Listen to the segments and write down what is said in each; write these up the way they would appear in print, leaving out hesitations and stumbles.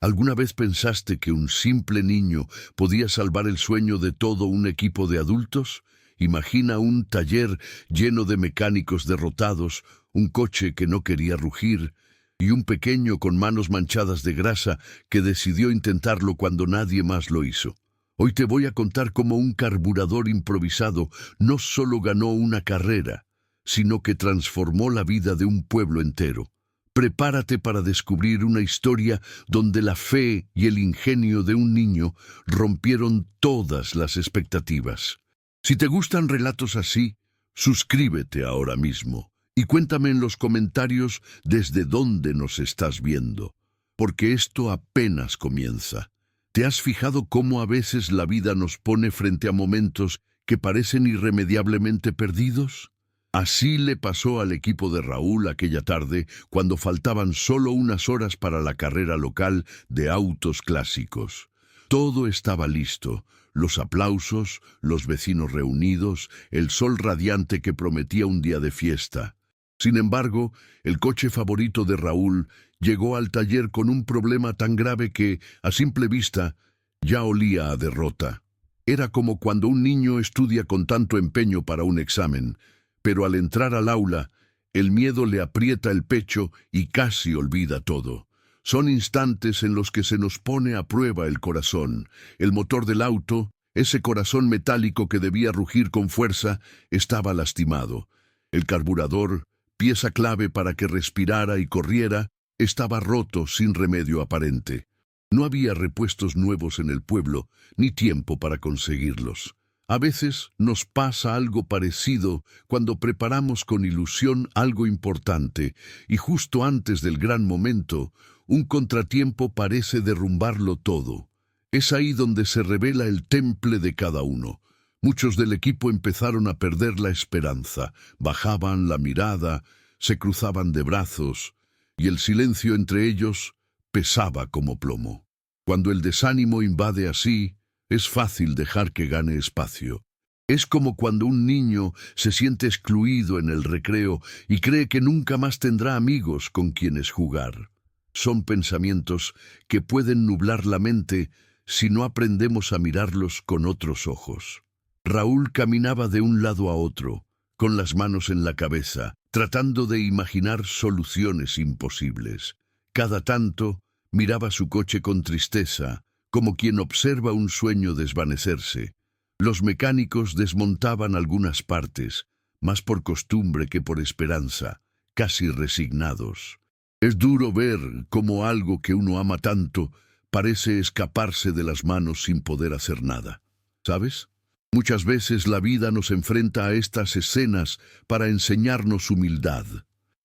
¿Alguna vez pensaste que un simple niño podía salvar el sueño de todo un equipo de adultos? Imagina un taller lleno de mecánicos derrotados, un coche que no quería rugir, y un pequeño con manos manchadas de grasa que decidió intentarlo cuando nadie más lo hizo. Hoy te voy a contar cómo un carburador improvisado no solo ganó una carrera, sino que transformó la vida de un pueblo entero. Prepárate para descubrir una historia donde la fe y el ingenio de un niño rompieron todas las expectativas. Si te gustan relatos así, suscríbete ahora mismo y cuéntame en los comentarios desde dónde nos estás viendo, porque esto apenas comienza. ¿Te has fijado cómo a veces la vida nos pone frente a momentos que parecen irremediablemente perdidos? Así le pasó al equipo de Raúl aquella tarde, cuando faltaban solo unas horas para la carrera local de autos clásicos. Todo estaba listo: los aplausos, los vecinos reunidos, el sol radiante que prometía un día de fiesta. Sin embargo, el coche favorito de Raúl llegó al taller con un problema tan grave que, a simple vista, ya olía a derrota. Era como cuando un niño estudia con tanto empeño para un examen, pero al entrar al aula, el miedo le aprieta el pecho y casi olvida todo. Son instantes en los que se nos pone a prueba el corazón. El motor del auto, ese corazón metálico que debía rugir con fuerza, estaba lastimado. El carburador, pieza clave para que respirara y corriera, estaba roto sin remedio aparente. No había repuestos nuevos en el pueblo, ni tiempo para conseguirlos. A veces nos pasa algo parecido cuando preparamos con ilusión algo importante y justo antes del gran momento, un contratiempo parece derrumbarlo todo. Es ahí donde se revela el temple de cada uno. Muchos del equipo empezaron a perder la esperanza, bajaban la mirada, se cruzaban de brazos, y el silencio entre ellos pesaba como plomo. Cuando el desánimo invade así, es fácil dejar que gane espacio. Es como cuando un niño se siente excluido en el recreo y cree que nunca más tendrá amigos con quienes jugar. Son pensamientos que pueden nublar la mente si no aprendemos a mirarlos con otros ojos. Raúl caminaba de un lado a otro, con las manos en la cabeza, tratando de imaginar soluciones imposibles. Cada tanto miraba su coche con tristeza, como quien observa un sueño desvanecerse. Los mecánicos desmontaban algunas partes, más por costumbre que por esperanza, casi resignados. Es duro ver cómo algo que uno ama tanto parece escaparse de las manos sin poder hacer nada. ¿Sabes? Muchas veces la vida nos enfrenta a estas escenas para enseñarnos humildad,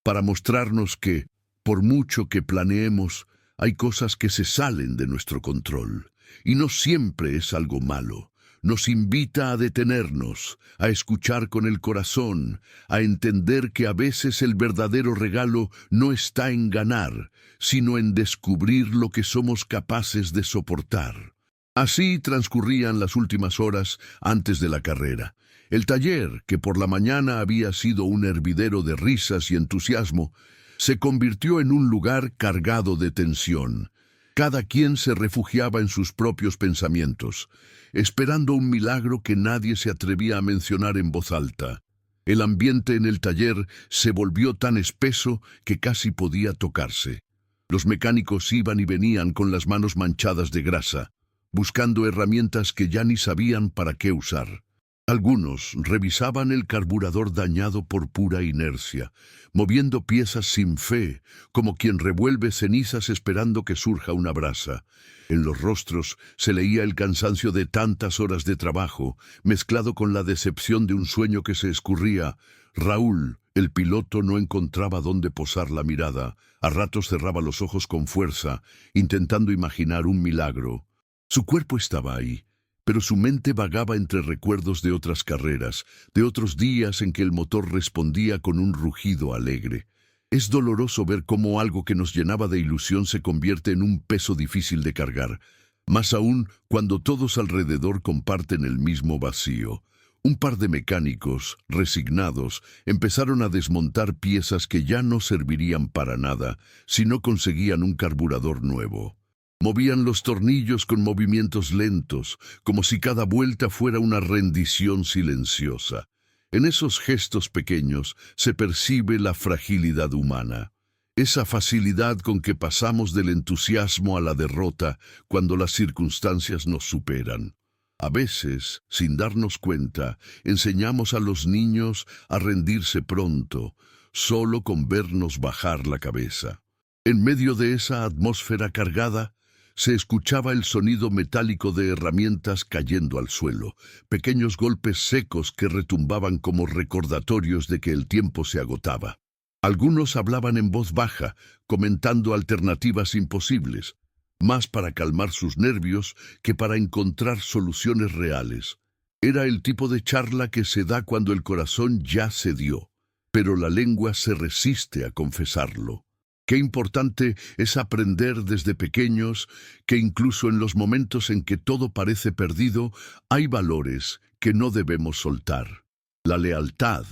para mostrarnos que, por mucho que planeemos, hay cosas que se salen de nuestro control, y no siempre es algo malo. Nos invita a detenernos, a escuchar con el corazón, a entender que a veces el verdadero regalo no está en ganar, sino en descubrir lo que somos capaces de soportar. Así transcurrían las últimas horas antes de la carrera. El taller, que por la mañana había sido un hervidero de risas y entusiasmo, se convirtió en un lugar cargado de tensión. Cada quien se refugiaba en sus propios pensamientos, esperando un milagro que nadie se atrevía a mencionar en voz alta. El ambiente en el taller se volvió tan espeso que casi podía tocarse. Los mecánicos iban y venían con las manos manchadas de grasa, buscando herramientas que ya ni sabían para qué usar. Algunos revisaban el carburador dañado por pura inercia, moviendo piezas sin fe, como quien revuelve cenizas esperando que surja una brasa. En los rostros se leía el cansancio de tantas horas de trabajo, mezclado con la decepción de un sueño que se escurría. Raúl, el piloto, no encontraba dónde posar la mirada. A ratos cerraba los ojos con fuerza, intentando imaginar un milagro. Su cuerpo estaba ahí, pero su mente vagaba entre recuerdos de otras carreras, de otros días en que el motor respondía con un rugido alegre. Es doloroso ver cómo algo que nos llenaba de ilusión se convierte en un peso difícil de cargar, más aún cuando todos alrededor comparten el mismo vacío. Un par de mecánicos, resignados, empezaron a desmontar piezas que ya no servirían para nada si no conseguían un carburador nuevo. Movían los tornillos con movimientos lentos, como si cada vuelta fuera una rendición silenciosa. En esos gestos pequeños se percibe la fragilidad humana, esa facilidad con que pasamos del entusiasmo a la derrota cuando las circunstancias nos superan. A veces, sin darnos cuenta, enseñamos a los niños a rendirse pronto, solo con vernos bajar la cabeza. En medio de esa atmósfera cargada, se escuchaba el sonido metálico de herramientas cayendo al suelo, pequeños golpes secos que retumbaban como recordatorios de que el tiempo se agotaba. Algunos hablaban en voz baja, comentando alternativas imposibles, más para calmar sus nervios que para encontrar soluciones reales. Era el tipo de charla que se da cuando el corazón ya se dio, pero la lengua se resiste a confesarlo. Qué importante es aprender desde pequeños que incluso en los momentos en que todo parece perdido, hay valores que no debemos soltar. La lealtad,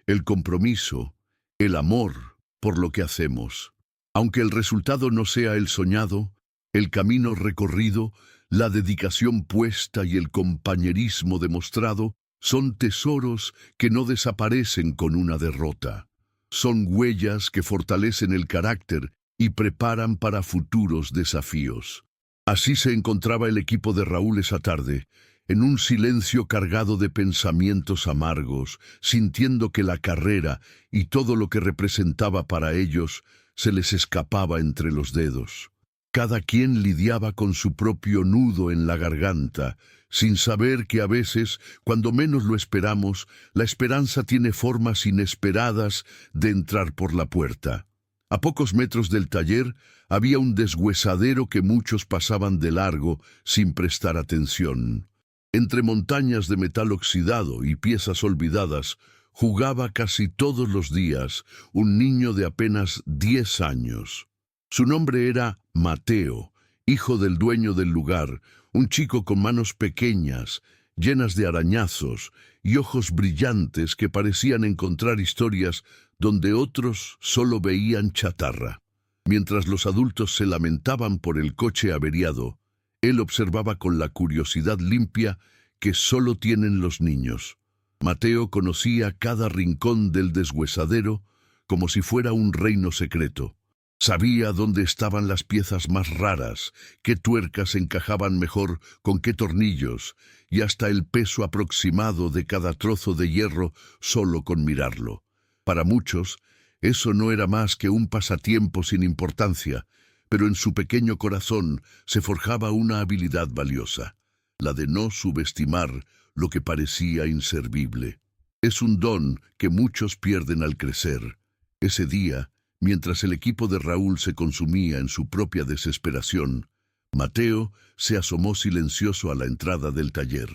el compromiso, el amor por lo que hacemos. Aunque el resultado no sea el soñado, el camino recorrido, la dedicación puesta y el compañerismo demostrado son tesoros que no desaparecen con una derrota. Son huellas que fortalecen el carácter y preparan para futuros desafíos. Así se encontraba el equipo de Raúl esa tarde, en un silencio cargado de pensamientos amargos, sintiendo que la carrera y todo lo que representaba para ellos se les escapaba entre los dedos. Cada quien lidiaba con su propio nudo en la garganta, sin saber que a veces, cuando menos lo esperamos, la esperanza tiene formas inesperadas de entrar por la puerta. A pocos metros del taller había un deshuesadero que muchos pasaban de largo sin prestar atención. Entre montañas de metal oxidado y piezas olvidadas, jugaba casi todos los días un niño de apenas 10 años. Su nombre era Mateo, hijo del dueño del lugar, un chico con manos pequeñas, llenas de arañazos y ojos brillantes que parecían encontrar historias donde otros solo veían chatarra. Mientras los adultos se lamentaban por el coche averiado, él observaba con la curiosidad limpia que solo tienen los niños. Mateo conocía cada rincón del deshuesadero como si fuera un reino secreto. Sabía dónde estaban las piezas más raras, qué tuercas encajaban mejor con qué tornillos, y hasta el peso aproximado de cada trozo de hierro solo con mirarlo. Para muchos, eso no era más que un pasatiempo sin importancia, pero en su pequeño corazón se forjaba una habilidad valiosa, la de no subestimar lo que parecía inservible. Es un don que muchos pierden al crecer. Ese día, mientras el equipo de Raúl se consumía en su propia desesperación, Mateo se asomó silencioso a la entrada del taller.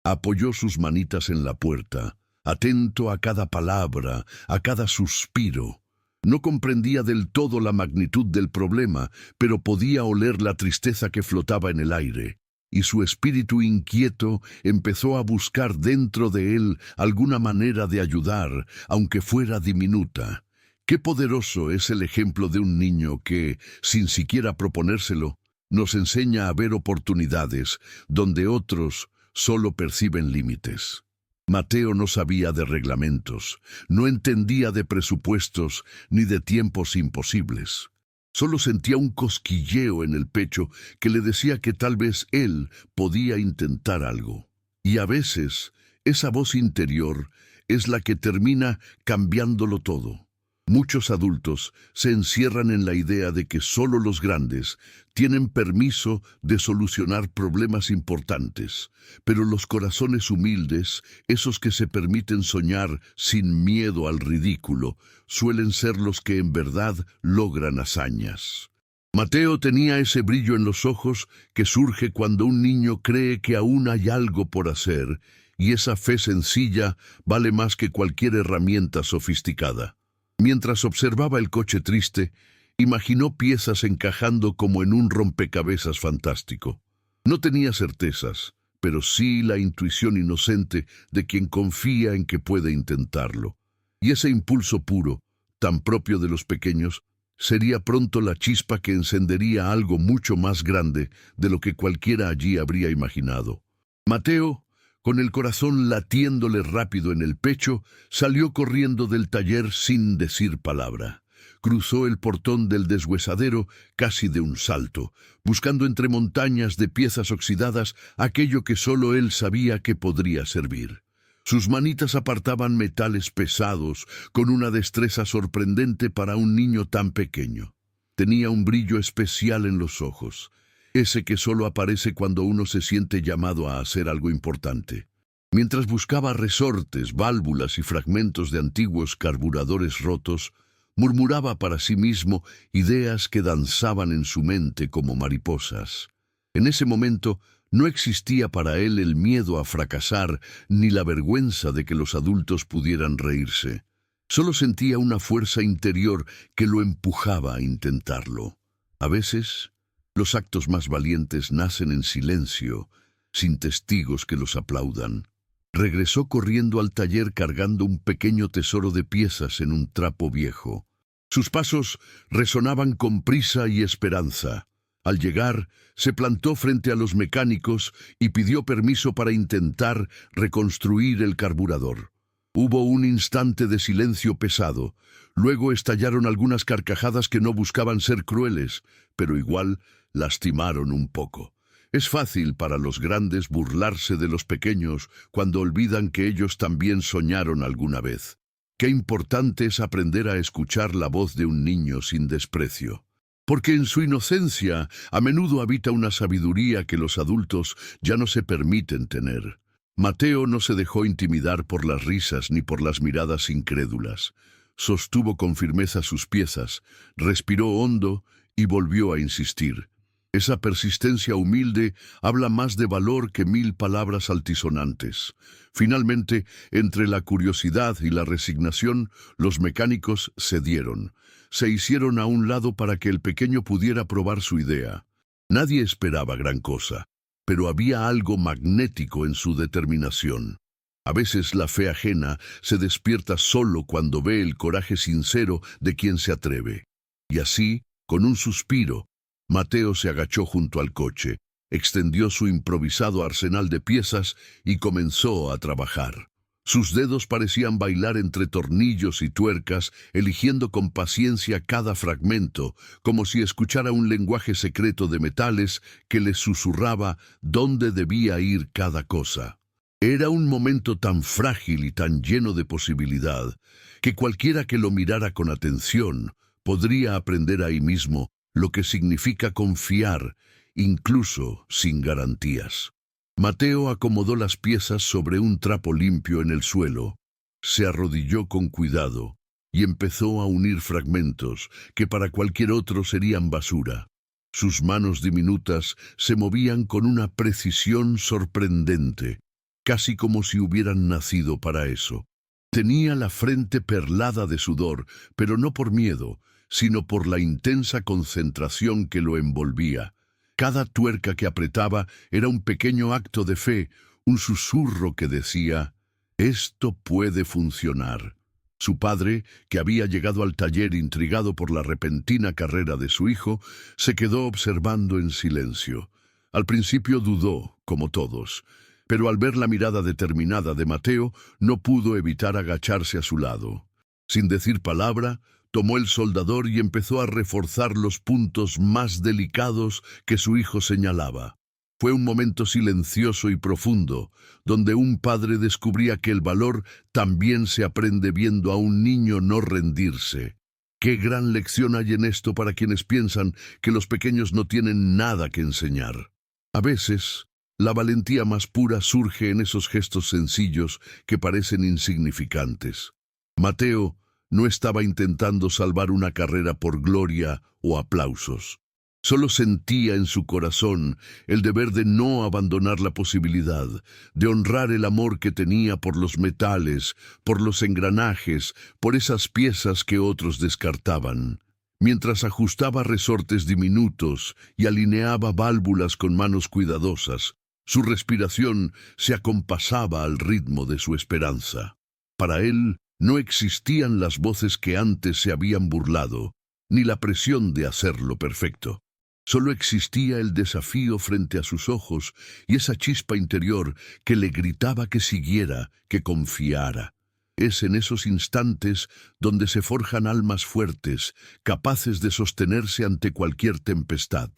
Apoyó sus manitas en la puerta, atento a cada palabra, a cada suspiro. No comprendía del todo la magnitud del problema, pero podía oler la tristeza que flotaba en el aire, y su espíritu inquieto empezó a buscar dentro de él alguna manera de ayudar, aunque fuera diminuta. Qué poderoso es el ejemplo de un niño que, sin siquiera proponérselo, nos enseña a ver oportunidades donde otros solo perciben límites. Mateo no sabía de reglamentos, no entendía de presupuestos ni de tiempos imposibles. Solo sentía un cosquilleo en el pecho que le decía que tal vez él podía intentar algo. Y a veces, esa voz interior es la que termina cambiándolo todo. Muchos adultos se encierran en la idea de que solo los grandes tienen permiso de solucionar problemas importantes, pero los corazones humildes, esos que se permiten soñar sin miedo al ridículo, suelen ser los que en verdad logran hazañas. Mateo tenía ese brillo en los ojos que surge cuando un niño cree que aún hay algo por hacer, y esa fe sencilla vale más que cualquier herramienta sofisticada. Mientras observaba el coche triste, imaginó piezas encajando como en un rompecabezas fantástico. No tenía certezas, pero sí la intuición inocente de quien confía en que puede intentarlo. Y ese impulso puro, tan propio de los pequeños, sería pronto la chispa que encendería algo mucho más grande de lo que cualquiera allí habría imaginado. Mateo, con el corazón latiéndole rápido en el pecho, salió corriendo del taller sin decir palabra. Cruzó el portón del deshuesadero casi de un salto, buscando entre montañas de piezas oxidadas aquello que solo él sabía que podría servir. Sus manitas apartaban metales pesados con una destreza sorprendente para un niño tan pequeño. Tenía un brillo especial en los ojos, ese que solo aparece cuando uno se siente llamado a hacer algo importante. Mientras buscaba resortes, válvulas y fragmentos de antiguos carburadores rotos, murmuraba para sí mismo ideas que danzaban en su mente como mariposas. En ese momento no existía para él el miedo a fracasar ni la vergüenza de que los adultos pudieran reírse. Solo sentía una fuerza interior que lo empujaba a intentarlo. A veces, los actos más valientes nacen en silencio, sin testigos que los aplaudan. Regresó corriendo al taller cargando un pequeño tesoro de piezas en un trapo viejo. Sus pasos resonaban con prisa y esperanza. Al llegar, se plantó frente a los mecánicos y pidió permiso para intentar reconstruir el carburador. Hubo un instante de silencio pesado. Luego estallaron algunas carcajadas que no buscaban ser crueles, pero igual lastimaron un poco. Es fácil para los grandes burlarse de los pequeños cuando olvidan que ellos también soñaron alguna vez. Qué importante es aprender a escuchar la voz de un niño sin desprecio. Porque en su inocencia a menudo habita una sabiduría que los adultos ya no se permiten tener. Mateo no se dejó intimidar por las risas ni por las miradas incrédulas. Sostuvo con firmeza sus piezas, respiró hondo y volvió a insistir. Esa persistencia humilde habla más de valor que 1000 palabras altisonantes. Finalmente, entre la curiosidad y la resignación, los mecánicos cedieron. Se hicieron a un lado para que el pequeño pudiera probar su idea. Nadie esperaba gran cosa, pero había algo magnético en su determinación. A veces la fe ajena se despierta solo cuando ve el coraje sincero de quien se atreve. Y así, con un suspiro, Mateo se agachó junto al coche, extendió su improvisado arsenal de piezas y comenzó a trabajar. Sus dedos parecían bailar entre tornillos y tuercas, eligiendo con paciencia cada fragmento, como si escuchara un lenguaje secreto de metales que le susurraba dónde debía ir cada cosa. Era un momento tan frágil y tan lleno de posibilidad, que cualquiera que lo mirara con atención podría aprender ahí mismo lo que significa confiar, incluso sin garantías. Mateo acomodó las piezas sobre un trapo limpio en el suelo, se arrodilló con cuidado y empezó a unir fragmentos que para cualquier otro serían basura. Sus manos diminutas se movían con una precisión sorprendente, casi como si hubieran nacido para eso. Tenía la frente perlada de sudor, pero no por miedo, sino por la intensa concentración que lo envolvía. Cada tuerca que apretaba era un pequeño acto de fe, un susurro que decía, «Esto puede funcionar». Su padre, que había llegado al taller intrigado por la repentina carrera de su hijo, se quedó observando en silencio. Al principio dudó, como todos, pero al ver la mirada determinada de Mateo, no pudo evitar agacharse a su lado. Sin decir palabra, tomó el soldador y empezó a reforzar los puntos más delicados que su hijo señalaba. Fue un momento silencioso y profundo, donde un padre descubría que el valor también se aprende viendo a un niño no rendirse. Qué gran lección hay en esto para quienes piensan que los pequeños no tienen nada que enseñar. A veces, la valentía más pura surge en esos gestos sencillos que parecen insignificantes. Mateo no estaba intentando salvar una carrera por gloria o aplausos. Solo sentía en su corazón el deber de no abandonar la posibilidad, de honrar el amor que tenía por los metales, por los engranajes, por esas piezas que otros descartaban. Mientras ajustaba resortes diminutos y alineaba válvulas con manos cuidadosas, su respiración se acompasaba al ritmo de su esperanza. Para él, no existían las voces que antes se habían burlado, ni la presión de hacerlo perfecto. Solo existía el desafío frente a sus ojos y esa chispa interior que le gritaba que siguiera, que confiara. Es en esos instantes donde se forjan almas fuertes, capaces de sostenerse ante cualquier tempestad.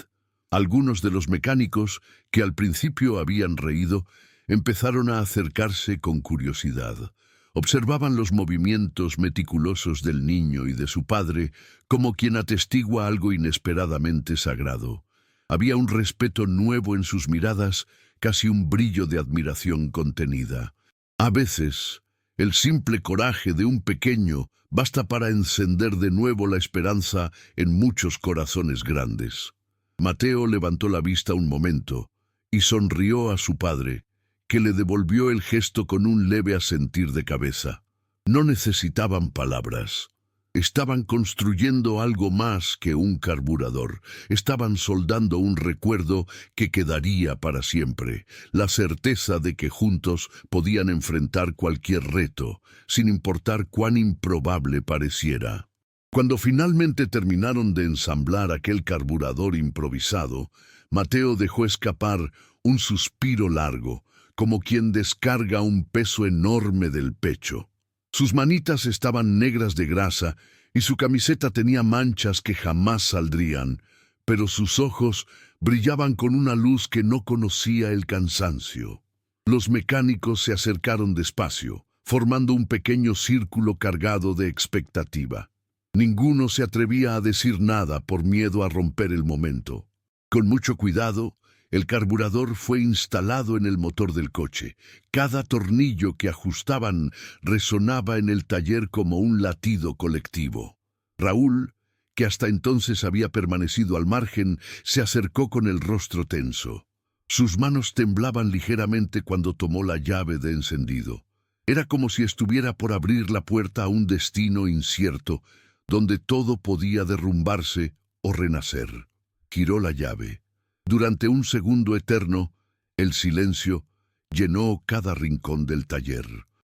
Algunos de los mecánicos, que al principio habían reído, empezaron a acercarse con curiosidad. Observaban los movimientos meticulosos del niño y de su padre como quien atestigua algo inesperadamente sagrado. Había un respeto nuevo en sus miradas, casi un brillo de admiración contenida. A veces, el simple coraje de un pequeño basta para encender de nuevo la esperanza en muchos corazones grandes. Mateo levantó la vista un momento y sonrió a su padre, que le devolvió el gesto con un leve asentir de cabeza. No necesitaban palabras. Estaban construyendo algo más que un carburador. Estaban soldando un recuerdo que quedaría para siempre, la certeza de que juntos podían enfrentar cualquier reto, sin importar cuán improbable pareciera. Cuando finalmente terminaron de ensamblar aquel carburador improvisado, Mateo dejó escapar un suspiro largo, como quien descarga un peso enorme del pecho. Sus manitas estaban negras de grasa y su camiseta tenía manchas que jamás saldrían, pero sus ojos brillaban con una luz que no conocía el cansancio. Los mecánicos se acercaron despacio, formando un pequeño círculo cargado de expectativa. Ninguno se atrevía a decir nada por miedo a romper el momento. Con mucho cuidado, el carburador fue instalado en el motor del coche. Cada tornillo que ajustaban resonaba en el taller como un latido colectivo. Raúl, que hasta entonces había permanecido al margen, se acercó con el rostro tenso. Sus manos temblaban ligeramente cuando tomó la llave de encendido. Era como si estuviera por abrir la puerta a un destino incierto, donde todo podía derrumbarse o renacer. Giró la llave. Durante un segundo eterno, el silencio llenó cada rincón del taller.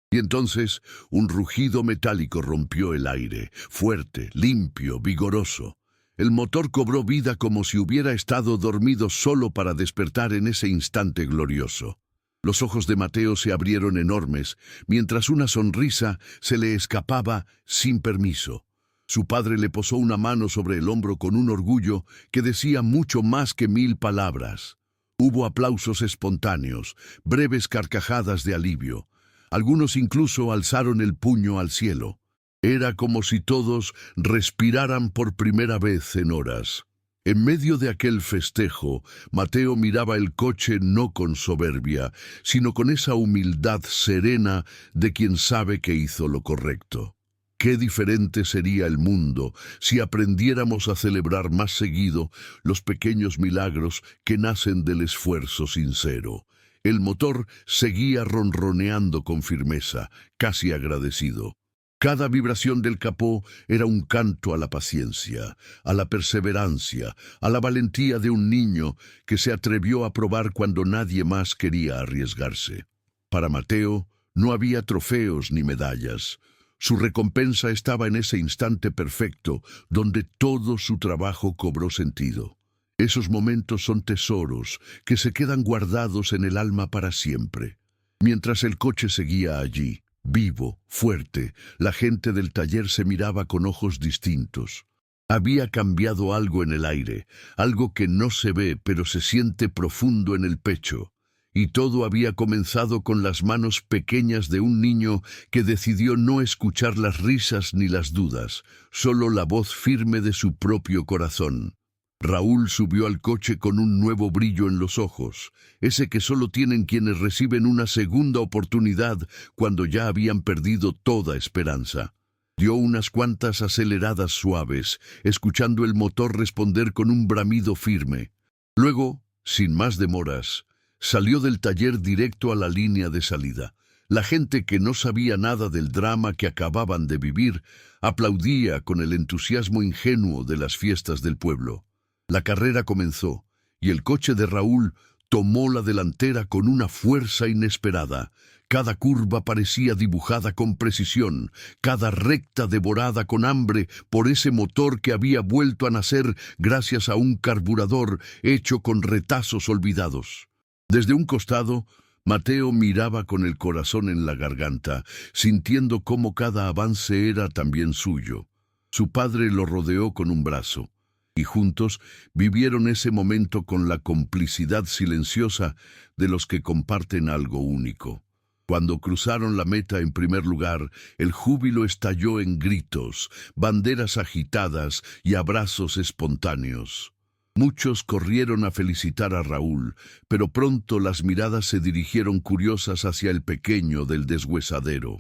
Y entonces un rugido metálico rompió el aire, fuerte, limpio, vigoroso. El motor cobró vida como si hubiera estado dormido solo para despertar en ese instante glorioso. Los ojos de Mateo se abrieron enormes, mientras una sonrisa se le escapaba sin permiso. Su padre le posó una mano sobre el hombro con un orgullo que decía mucho más que 1000 palabras. Hubo aplausos espontáneos, breves carcajadas de alivio. Algunos incluso alzaron el puño al cielo. Era como si todos respiraran por primera vez en horas. En medio de aquel festejo, Mateo miraba el coche no con soberbia, sino con esa humildad serena de quien sabe que hizo lo correcto. Qué diferente sería el mundo si aprendiéramos a celebrar más seguido los pequeños milagros que nacen del esfuerzo sincero. El motor seguía ronroneando con firmeza, casi agradecido. Cada vibración del capó era un canto a la paciencia, a la perseverancia, a la valentía de un niño que se atrevió a probar cuando nadie más quería arriesgarse. Para Mateo no había trofeos ni medallas. Su recompensa estaba en ese instante perfecto, donde todo su trabajo cobró sentido. Esos momentos son tesoros que se quedan guardados en el alma para siempre. Mientras el coche seguía allí, vivo, fuerte, la gente del taller se miraba con ojos distintos. Había cambiado algo en el aire, algo que no se ve pero se siente profundo en el pecho. Y todo había comenzado con las manos pequeñas de un niño que decidió no escuchar las risas ni las dudas, solo la voz firme de su propio corazón. Raúl subió al coche con un nuevo brillo en los ojos, ese que solo tienen quienes reciben una segunda oportunidad cuando ya habían perdido toda esperanza. Dio unas cuantas aceleradas suaves, escuchando el motor responder con un bramido firme. Luego, sin más demoras, salió del taller directo a la línea de salida. La gente que no sabía nada del drama que acababan de vivir aplaudía con el entusiasmo ingenuo de las fiestas del pueblo. La carrera comenzó y el coche de Raúl tomó la delantera con una fuerza inesperada Cada curva parecía dibujada con precisión, cada recta devorada con hambre por ese motor que había vuelto a nacer gracias a un carburador hecho con retazos olvidados. Desde un costado, Mateo miraba con el corazón en la garganta, sintiendo cómo cada avance era también suyo. Su padre lo rodeó con un brazo, y juntos vivieron ese momento con la complicidad silenciosa de los que comparten algo único. Cuando cruzaron la meta en primer lugar, el júbilo estalló en gritos, banderas agitadas y abrazos espontáneos. Muchos corrieron a felicitar a Raúl, pero pronto las miradas se dirigieron curiosas hacia el pequeño del deshuesadero.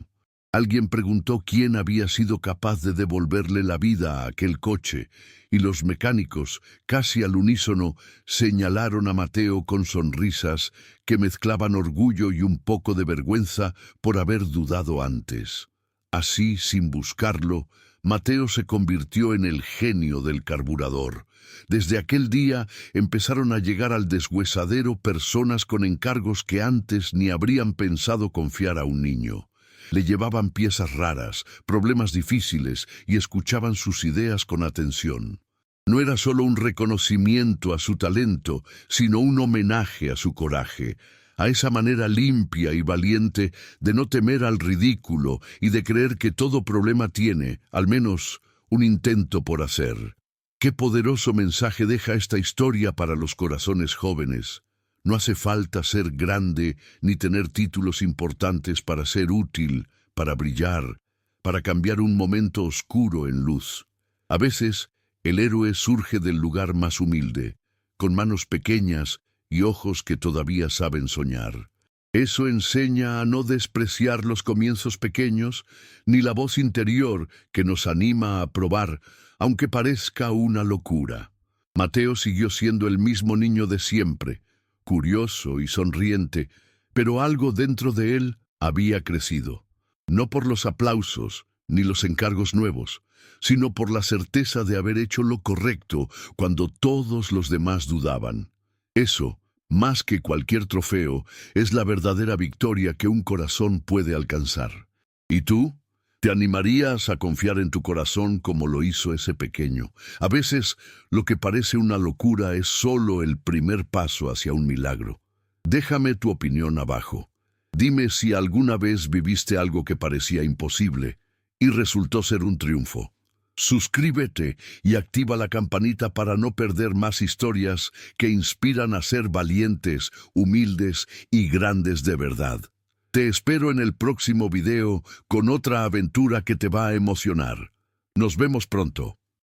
Alguien preguntó quién había sido capaz de devolverle la vida a aquel coche, y los mecánicos, casi al unísono, señalaron a Mateo con sonrisas que mezclaban orgullo y un poco de vergüenza por haber dudado antes. Así, sin buscarlo, Mateo se convirtió en el genio del carburador. Desde aquel día empezaron a llegar al deshuesadero personas con encargos que antes ni habrían pensado confiar a un niño. Le llevaban piezas raras, problemas difíciles y escuchaban sus ideas con atención. No era solo un reconocimiento a su talento, sino un homenaje a su coraje, a esa manera limpia y valiente de no temer al ridículo y de creer que todo problema tiene, al menos, un intento por hacer. Qué poderoso mensaje deja esta historia para los corazones jóvenes. No hace falta ser grande ni tener títulos importantes para ser útil, para brillar, para cambiar un momento oscuro en luz. A veces, el héroe surge del lugar más humilde, con manos pequeñas y ojos que todavía saben soñar. Eso enseña a no despreciar los comienzos pequeños, ni la voz interior que nos anima a probar, aunque parezca una locura. Mateo siguió siendo el mismo niño de siempre, curioso y sonriente, pero algo dentro de él había crecido. No por los aplausos ni los encargos nuevos, sino por la certeza de haber hecho lo correcto cuando todos los demás dudaban. Eso, más que cualquier trofeo, es la verdadera victoria que un corazón puede alcanzar. ¿Y tú? ¿Te animarías a confiar en tu corazón como lo hizo ese pequeño? A veces, lo que parece una locura es solo el primer paso hacia un milagro. Déjame tu opinión abajo. Dime si alguna vez viviste algo que parecía imposible y resultó ser un triunfo. Suscríbete y activa la campanita para no perder más historias que inspiran a ser valientes, humildes y grandes de verdad. Te espero en el próximo video con otra aventura que te va a emocionar. Nos vemos pronto.